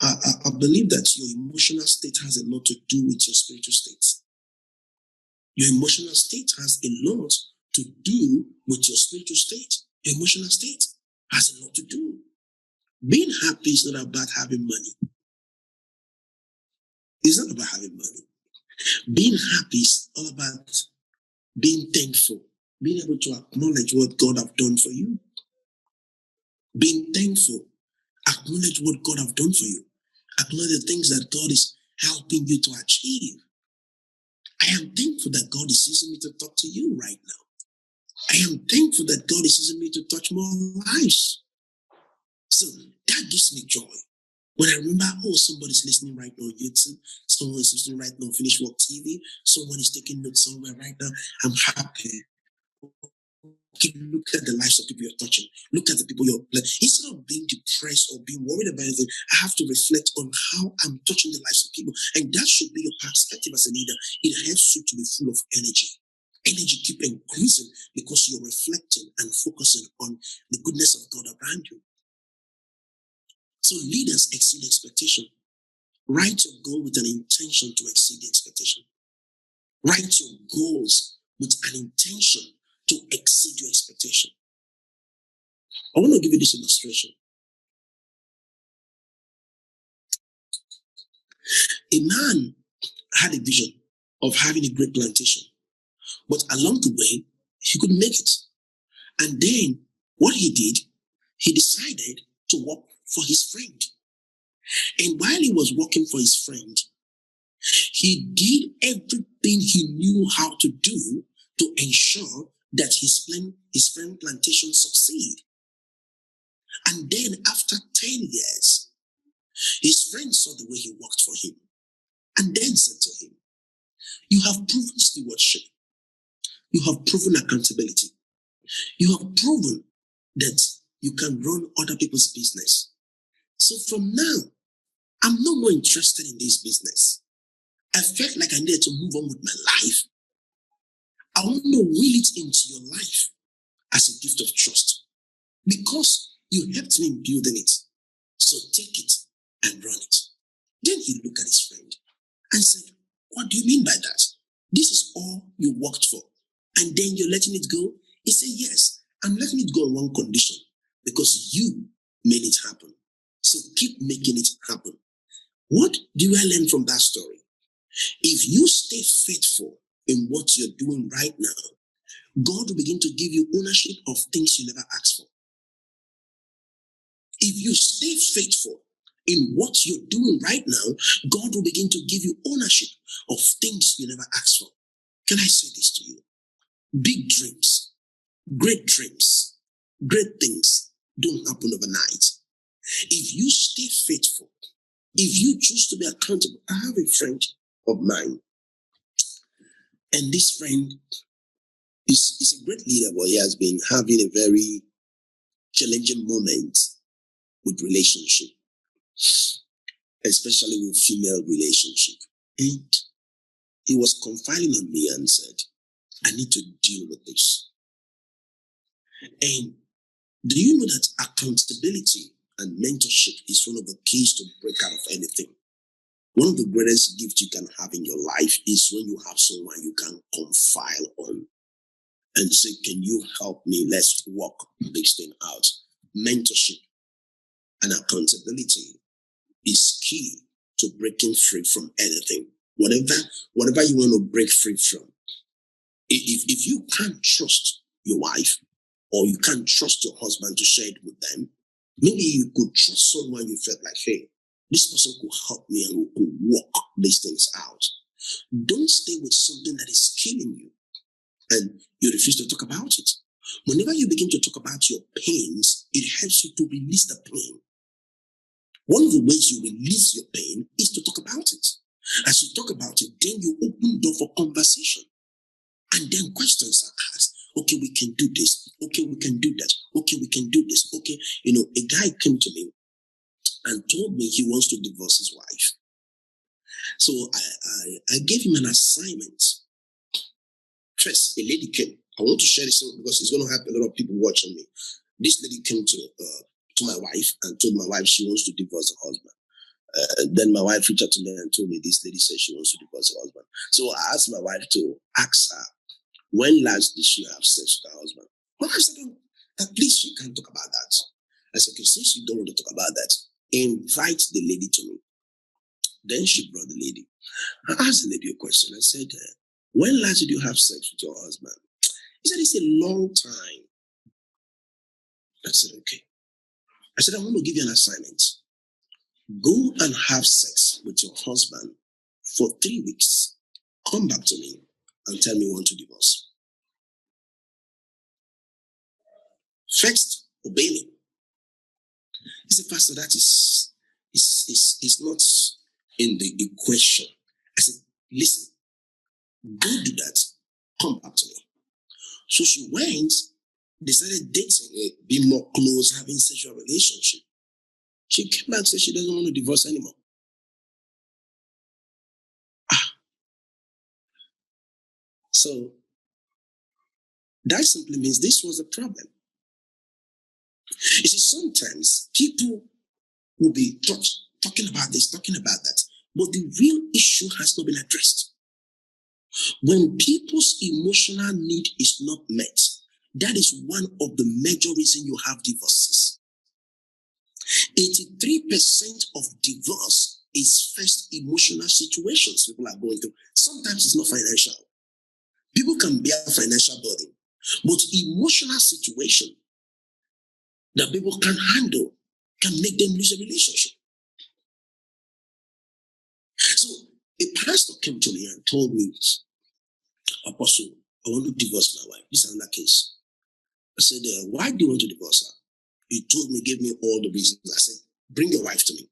I believe that your emotional state has a lot to do with your spiritual state. Your emotional state has a lot to do with your spiritual state. Your emotional state has a lot to do. Being happy is not about having money. It's not about having money. Being happy is all about being thankful, being able to acknowledge what God have done for you. Being thankful, acknowledge what God have done for you. Acknowledge the things that God is helping you to achieve. I am thankful that God is using me to talk to you right now. I am thankful that God is using me to touch more lives. So that gives me joy. When I remember, somebody's listening right now on YouTube, someone is listening right now on Finish Work TV, someone is taking notes somewhere right now, I'm happy. Okay, look at the lives of people you're touching. Look at the people you're instead of being depressed or being worried about anything, I have to reflect on how I'm touching the lives of people. And that should be your perspective as a leader. It helps you to be full of energy. Energy keep increasing because you're reflecting and focusing on the goodness of God around you. So leaders exceed expectation. Write your goal with an intention to exceed the expectation. Write your goals with an intention to exceed your expectation. I want to give you this illustration. A man had a vision of having a great plantation, but along the way, he couldn't make it. And then what he did, he decided to work for his friend. And while he was working for his friend, he did everything he knew how to do to ensure that his friend plantation succeed. And then after 10 years, his friend saw the way he worked for him and then said to him, You have proven stewardship. You have proven accountability. You have proven that you can run other people's business. So from now, I'm no more interested in this business. I felt like I needed to move on with my life. I want to will it into your life as a gift of trust because you helped me in building it. So take it and run it. Then he looked at his friend and said, what do you mean by that? This is all you worked for. And then you're letting it go? He said, yes, I'm letting it go on one condition because you made it happen. So keep making it happen. What do I learn from that story? If you stay faithful in what you're doing right now, God will begin to give you ownership of things you never asked for. If you stay faithful in what you're doing right now, God will begin to give you ownership of things you never asked for. Can I say this to you? Big dreams, great things don't happen overnight. If you stay faithful, if you choose to be accountable, I have a friend of mine, and this friend is a great leader, but he has been having a very challenging moment with relationship, especially with female relationship. And he was confiding on me and said, I need to deal with this. And do you know that accountability and mentorship is one of the keys to break out of anything? One of the greatest gifts you can have in your life is when you have someone you can confide on and say, can you help me? Let's work this thing out. Mentorship and accountability is key to breaking free from anything. Whatever you want to break free from. If you can't trust your wife or you can't trust your husband to share it with them, maybe you could trust someone you felt like, hey, this person could help me and we could work these things out. Don't stay with something that is killing you and you refuse to talk about it. Whenever you begin to talk about your pains, it helps you to release the pain. One of the ways you release your pain is to talk about it. As you talk about it, then you open door for conversation. And then questions are asked. Okay, we can do this. Okay, we can do that. Okay, we can do this. Okay, a guy came to me and told me he wants to divorce his wife. So I gave him an assignment. First, a lady came. I want to share this because it's going to have a lot of people watching me. This lady came to my wife and told my wife she wants to divorce her husband. Then my wife reached out to me and told me this lady said she wants to divorce her husband. So I asked my wife to ask her, when last did she have sex with her husband? My wife said, please, she can't talk about that. I said, okay, since you don't want to talk about that, invite the lady to me. Then she brought the lady. I asked the lady a question. I said, when last did you have sex with your husband? He said, it's a long time. I said, okay. I said, I want to give you an assignment. Go and have sex with your husband for 3 weeks. Come back to me and tell me you want to divorce. First, obey me. He said, Pastor, that is not in the equation. I said, listen, go do that. Come back to me. So she went, they started dating, being more close, having sexual relationship. She came back and said she doesn't want to divorce anymore. So that simply means this was a problem. You see, sometimes people will be talking about this, talking about that, but the real issue has not been addressed. When people's emotional need is not met, that is one of the major reasons you have divorces. 83% of divorce is first emotional situations people are going through. Sometimes it's not financial. People can bear financial burden, but emotional situation that people can handle can make them lose a relationship. So a pastor came to me and told me, Apostle, I want to divorce my wife. This is another case. I said, why do you want to divorce her? He told me, gave me all the reasons. I said, bring your wife to me.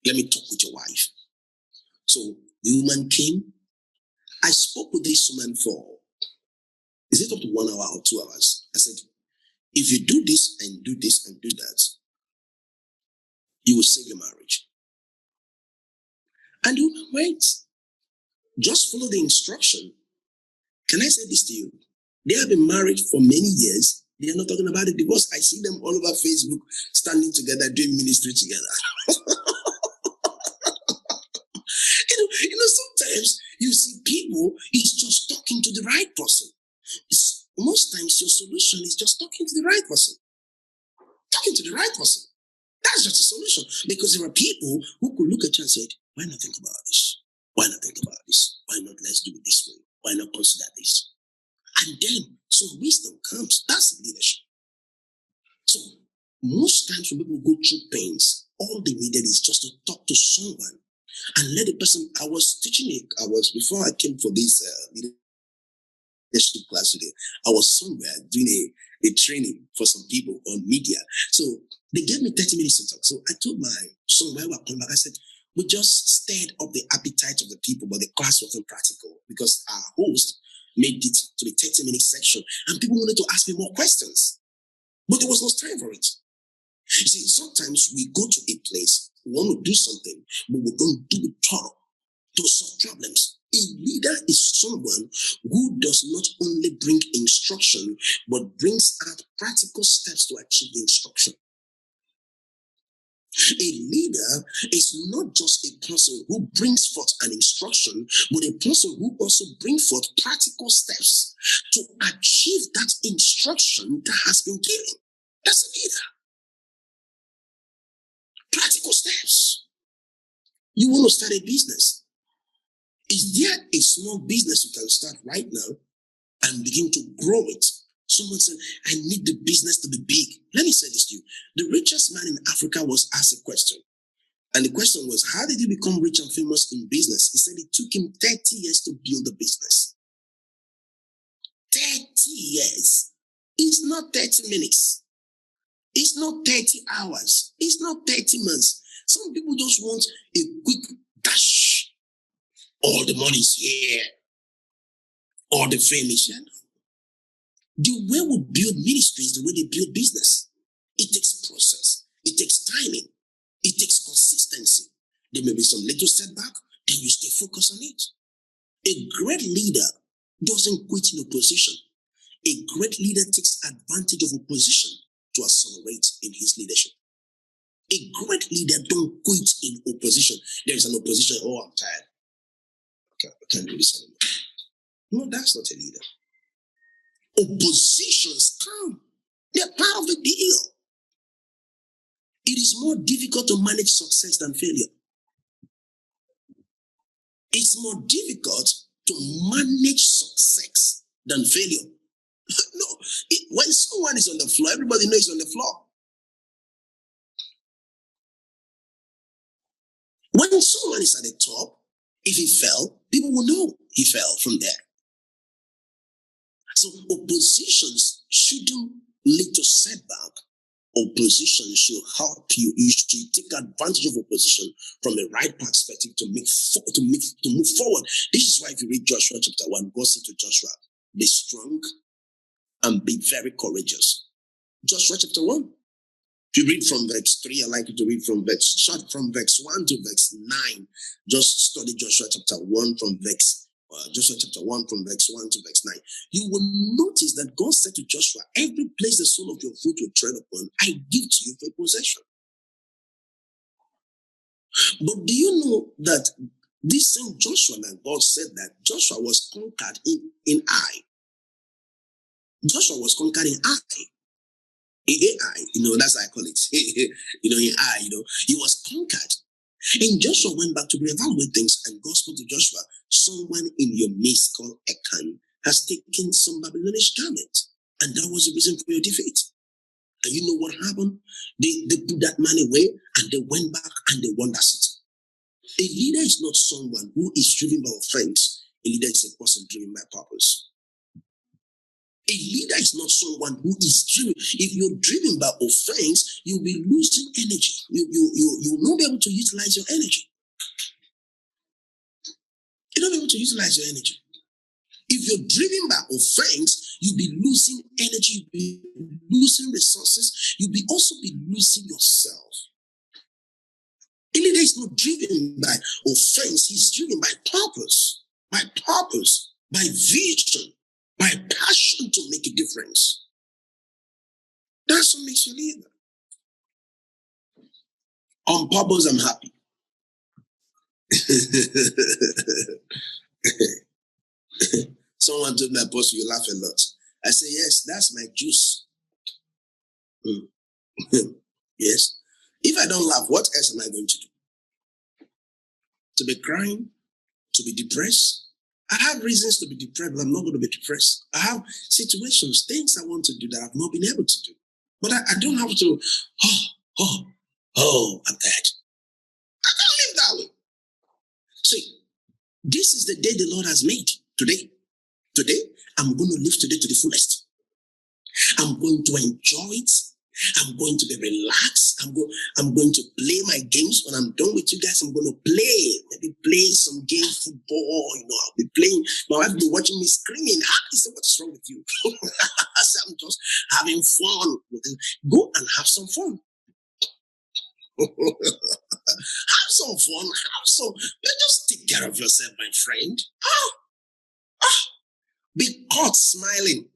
Let me talk with your wife. So the woman came I spoke with this woman for, is it up to 1 hour or 2 hours? I said, if you do this and do this and do that, you will save your marriage. And the woman went, just follow the instruction. Can I say this to you? They have been married for many years. They are not talking about a divorce. I see them all over Facebook standing together, doing ministry together. Sometimes you see people, it's just talking to the right person. Most times your solution is just talking to the right person. Talking to the right person. That's just a solution. Because there are people who could look at you and say, why not think about this? Why not think about this? Why not let's do it this way? Why not consider this? And then some wisdom comes. That's leadership. So most times when people go through pains, all they needed is just to talk to someone and let the person. I was teaching it. Before I came for this leadership class today, I was somewhere doing a training for some people on media. So they gave me 30 minutes to talk. So I told my son while we were coming back, I said, we just stirred up the appetite of the people, but the class wasn't practical because our host made it to the 30-minute section and people wanted to ask me more questions, but there was no time for it. You see, sometimes we go to a place, we want to do something, but we don't do it thorough to solve problems. A leader is someone who does not only bring instruction, but brings out practical steps to achieve the instruction. A leader is not just a person who brings forth an instruction, but a person who also brings forth practical steps to achieve that instruction that has been given. That's a leader. Practical steps. You want to start a business. Is there a small business you can start right now and begin to grow it? Someone said, I need the business to be big. Let me say this to you. The richest man in Africa was asked a question. And the question was, how did he become rich and famous in business? He said it took him 30 years to build a business. 30 years. It's not 30 minutes. It's not 30 hours. It's not 30 months. Some people just want a quick dash. All the money's here. All the fame is here. The way we build ministry is the way they build business. It takes process. It takes timing. It takes consistency. There may be some little setback, then you stay focused on it. A great leader doesn't quit in opposition. A great leader takes advantage of opposition to accelerate in his leadership. A great leader don't quit in opposition. There is an opposition. Oh, I'm tired. Okay, I can't do this anymore. No, that's not a leader. Oppositions come. They're part of the deal. It is more difficult to manage success than failure. It's more difficult to manage success than failure. No, when someone is on the floor, everybody knows he's on the floor. When someone is at the top, if he fell, people will know he fell from there. So oppositions shouldn't lead to setback. Opposition should help you. You should take advantage of opposition from a right perspective to move forward. This is why if you read Joshua chapter 1, God said to Joshua, be strong and be very courageous. Joshua chapter 1. If you read from verse 3, I like you to read from verse 1 to verse 9. Just study Joshua chapter 1 from verse 1 to verse 9. You will notice that God said to Joshua, every place the sole of your foot will tread upon, I give to you for possession. But do you know that this same Joshua, that God said that Joshua was conquered in Ai. Joshua was conquered in Ai. In Ai, that's how I call it. In Ai, he was conquered. And Joshua went back to reevaluate things, and God spoke to Joshua, someone in your midst called Achan has taken some Babylonish garment, and that was the reason for your defeat. And you know what happened? They put that man away, and they went back and they won that city. A leader is not someone who is driven by offense. A leader is a person driven by purpose. A leader is not someone who is driven. If you're driven by offense, you'll be losing energy. You will not be able to utilize your energy. You don't be able to utilize your energy. If you're driven by offense, you'll be losing energy, you'll be losing resources, you'll be also be losing yourself. A leader is not driven by offense, he's driven by purpose, by vision, by passion to make a difference. That's what makes you a leader. On purpose, I'm happy. Someone told me, Apostle, you laugh a lot. I say, yes, that's my juice. Yes. If I don't laugh, what else am I going to do? To be crying? To be depressed? I have reasons to be depressed, but I'm not going to be depressed. I have situations, things I want to do that I've not been able to do. But I don't have to, I'm tired. I can't live that way. See, this is the day the Lord has made. Today, I'm going to live today to the fullest. I'm going to enjoy it. I'm going to be relaxed. I'm going to play my games. When I'm done with you guys, I'm going to maybe play some game football. I'll be playing. My wife will be watching me screaming. He said, what is wrong with you? I said, I'm just having fun. Go and have some fun. Have some fun. Just take care of yourself, my friend. Be caught smiling.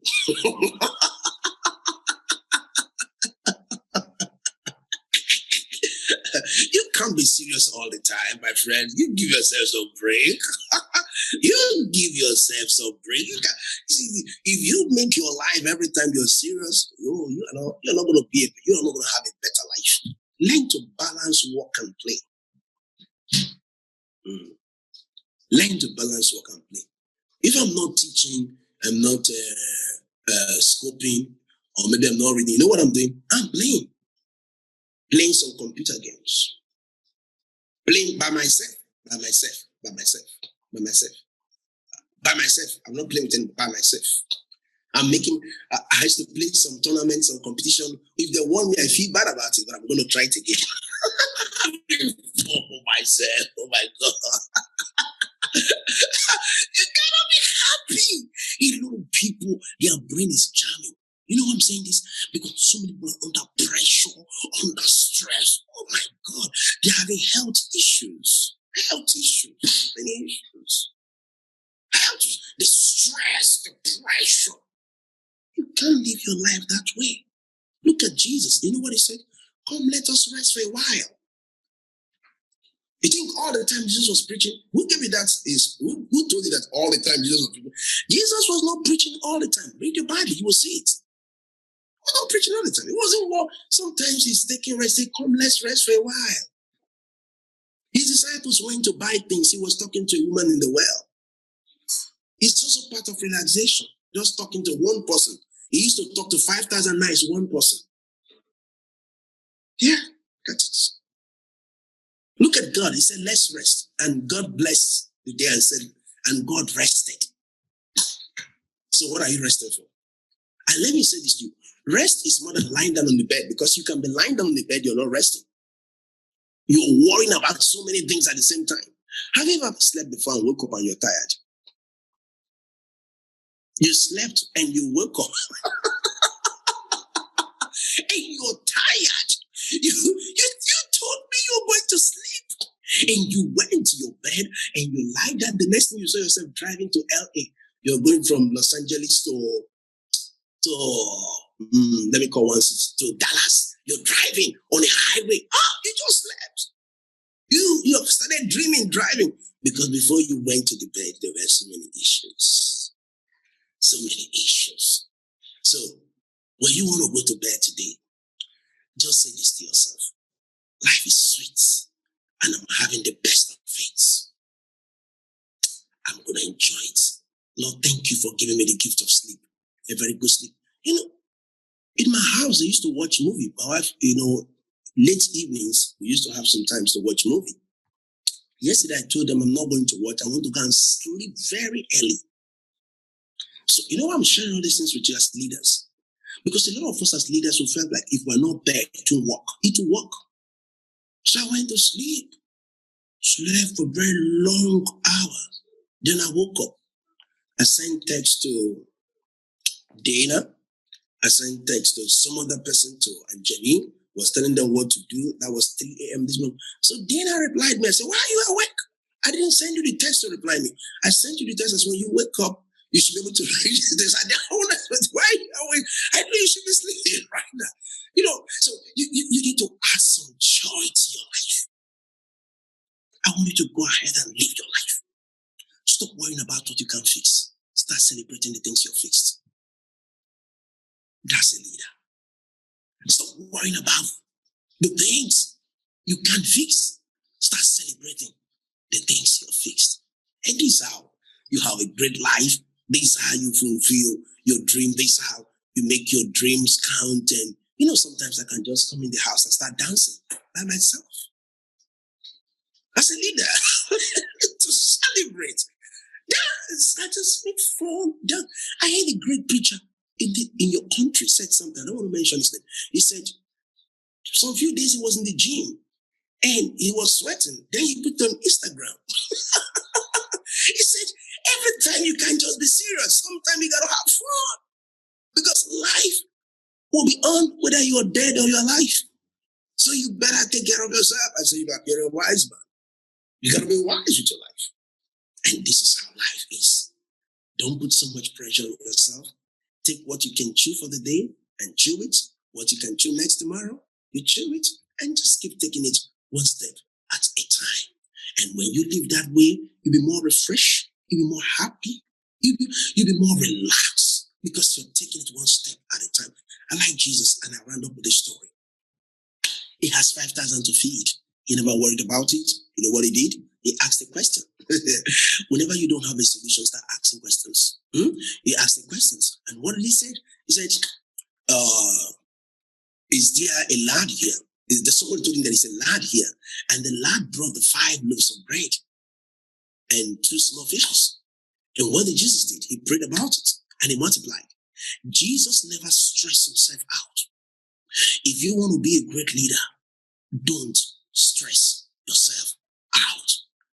You can't be serious all the time, my friend. You give yourself some break. You give yourself some break. If you make your life every time you're serious, you're not going to have a better life. Learn to balance work and play. Learn to balance work and play. If I'm not teaching, I'm not scoping, or maybe I'm not reading, you know what I'm doing? I'm playing some computer games. Playing by myself. I'm not playing with anybody, by myself. I used to play some tournaments and competition. If they won me, I feel bad about it, but I'm going to try it again. For myself. Oh my God. You gotta be happy. People, their brain is charming. You know why I'm saying this? Because so many people are under pressure, under stress. Oh my God. They're having health issues. Many issues. The stress, the pressure. You can't live your life that way. Look at Jesus. You know what he said? Come, let us rest for a while. You think all the time Jesus was preaching? Who gave you that? Who told you that all the time Jesus was preaching? Jesus was not preaching all the time. Read your Bible, you will see it. He was not preaching all the time. It wasn't war. Sometimes he's taking rest. He said, come, let's rest for a while. His disciples went to buy things. He was talking to a woman in the well. It's also part of relaxation. Just talking to one person. He used to talk to 5,000 nights, one person. Yeah, got it. Look at God. He said, let's rest. And God blessed the day and said, and God rested. So what are you resting for? And let me say this to you. Rest is more than lying down on the bed, because you can be lying down on the bed, you're not resting. You're worrying about so many things at the same time. Have you ever slept before and woke up and you're tired? You slept and you woke up and you're tired. You told me you were going to sleep. And you went into your bed and you lied down. The next thing you saw yourself driving to LA. You're going from Los Angeles to let me call one city, to Dallas. You're driving on a highway. You just slept. You have started driving. Because before you went to the bed, there were so many issues. So many issues. So when you want to go to bed today, just say this to yourself. Life is sweet. And I'm having the best of fates. I'm going to enjoy it. Lord, thank you for giving me the gift of sleep. A very good sleep. In my house, I used to watch movie. My wife, late evenings, we used to have some times to watch movie. Yesterday, I told them I'm not going to watch. I want to go and sleep very early. So, you know why I'm sharing all these things with you as leaders? Because a lot of us as leaders who felt like if we're not there, it will work. It will work. So I went to sleep. Slept for very long hours. Then I woke up. I sent text to Dana. I sent text to some other person, to Jenny, was telling them what to do. That was 3 a.m. this morning. So Dana replied me. I said, why are you awake? I didn't send you the text to reply me. I sent you the text as when you wake up, you should be able to read this. I don't want to, why are you awake? I know you should be sleeping right now. So you need to add some joy to your life. I want you to go ahead and live your life. Stop worrying about what you can't fix. Start celebrating the things you're fixed. That's a leader. Stop worrying about the things you can't fix. Start celebrating the things you're fixed. And this is how you have a great life. This is how you fulfill your dream. This is how you make your dreams count. And sometimes I can just come in the house and start dancing by myself. As a leader, to celebrate. Dance. I just make fun. Dance. I heard a great preacher in your country said something. I don't want to mention his name. He said, some few days he was in the gym and he was sweating. Then he put on Instagram. He said, every time you can't just be serious. Sometimes you got to have fun. Because life will be on whether you're dead or you're alive. So you better take care of yourself. I say, you're a wise man. You got to be wise with your life. And this is how life is. Don't put so much pressure on yourself. Take what you can chew for the day and chew it. What you can chew next tomorrow, you chew it and just keep taking it one step at a time. And when you live that way, you'll be more refreshed, you'll be more happy, you'll be more relaxed because you're taking it one step at a time. I like Jesus, and I round up with this story. He has 5,000 to feed. He never worried about it. You know what he did? He asked a question. Whenever you don't have a solution, start asking questions. He asked the questions. And what did he say? He said, is there a lad here? Someone told him there is a lad here. And the lad brought the 5 loaves of bread and 2 small fishes. And what did Jesus did? He prayed about it and he multiplied. Jesus never stressed himself out. If you want to be a great leader, don't stress yourself out.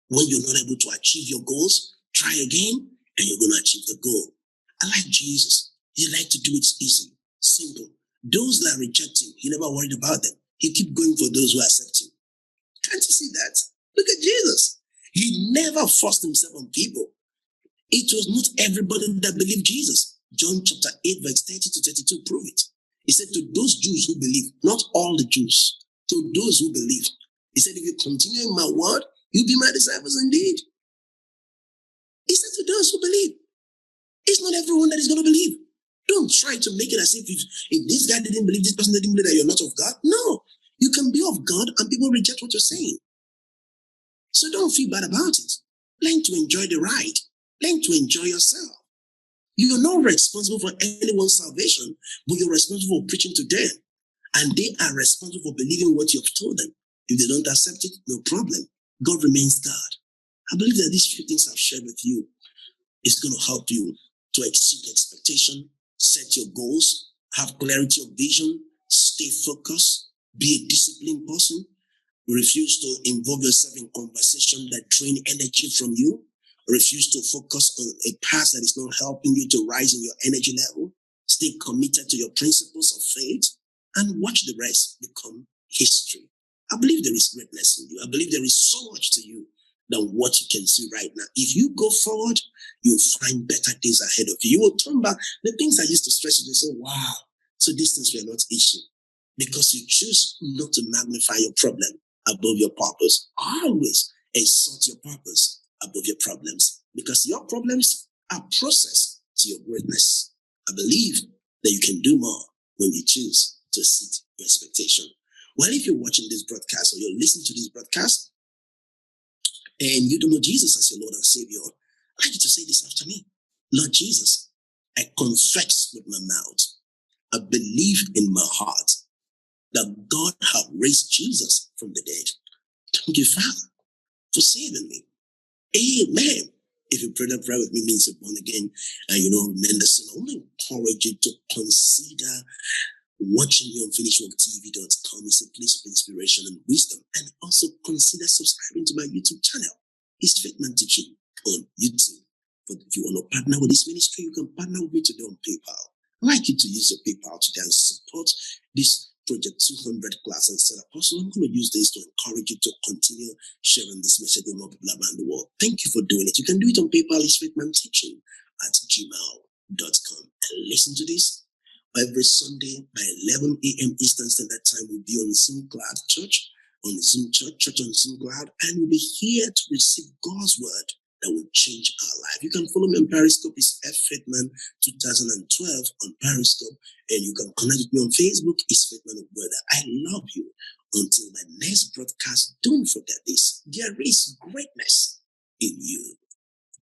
When you're not able to achieve your goals, try again and you're going to achieve the goal. I like Jesus. He liked to do it easy, simple. Those that reject him, he never worried about them. He kept going for those who accept him. Can't you see that? Look at Jesus. He never forced himself on people. It was not everybody that believed Jesus. John chapter 8 verse 30 to 32 prove it. He said to those Jews who believe, not all the Jews, to those who believe. He said, if you continue in my word, you'll be my disciples indeed. He said to those who believe. It's not everyone that is going to believe. Don't try to make it as if this guy didn't believe, this person didn't believe, that you're not of God. No, you can be of God and people reject what you're saying. So don't feel bad about it. Learn to enjoy the ride. Learn to enjoy yourself. You're not responsible for anyone's salvation, but you're responsible for preaching to them. And they are responsible for believing what you've told them. If they don't accept it, no problem. God remains God. I believe that these few things I've shared with you is going to help you to exceed expectation, set your goals, have clarity of vision, stay focused, be a disciplined person, refuse to involve yourself in conversation that drain energy from you, refuse to focus on a path that is not helping you to rise in your energy level, stay committed to your principles of faith, and watch the rest become history. I believe there is greatness in you. I believe there is so much to you than what you can see right now. If you go forward, you'll find better days ahead of you. You will turn back. The things that used to stress you, you say, wow, so these things were not issue. Because you choose not to magnify your problem above your purpose. Always exalt your purpose above your problems. Because your problems are process to your greatness. I believe that you can do more when you choose to exceed your expectation. Well, if you're watching this broadcast or you're listening to this broadcast and you don't know Jesus as your Lord and Savior, I'd like you to say this after me. Lord Jesus, I confess with my mouth, I believe in my heart that God have raised Jesus from the dead. Thank you, Father, for saving me. Amen. If you pray that prayer with me, means you're born again and you don't remain the same. I want to encourage you to consider watching me on finishworktv.com. It's a place of inspiration and wisdom. And also consider subscribing to my YouTube channel. It's Faithman Teaching on YouTube. But if you want to partner with this ministry, you can partner with me today on PayPal. I'd like you to use your PayPal today and support this Project 200 class and say, Apostle, I'm going to use this to encourage you to continue sharing this message with more people around the world. Thank you for doing it. You can do it on PayPal. It's faithmanteaching@gmail.com. And listen to this. Every Sunday by 11 a.m. Eastern Standard Time, we'll be on Zoom Cloud Church, on Zoom Church on Zoom Cloud, and we'll be here to receive God's word that will change our life. You can follow me on Periscope. It's Faithman 2012 on Periscope, and you can connect with me on Facebook. It's Faithman Ogboada. I love you. Until my next broadcast, don't forget this: there is greatness in you.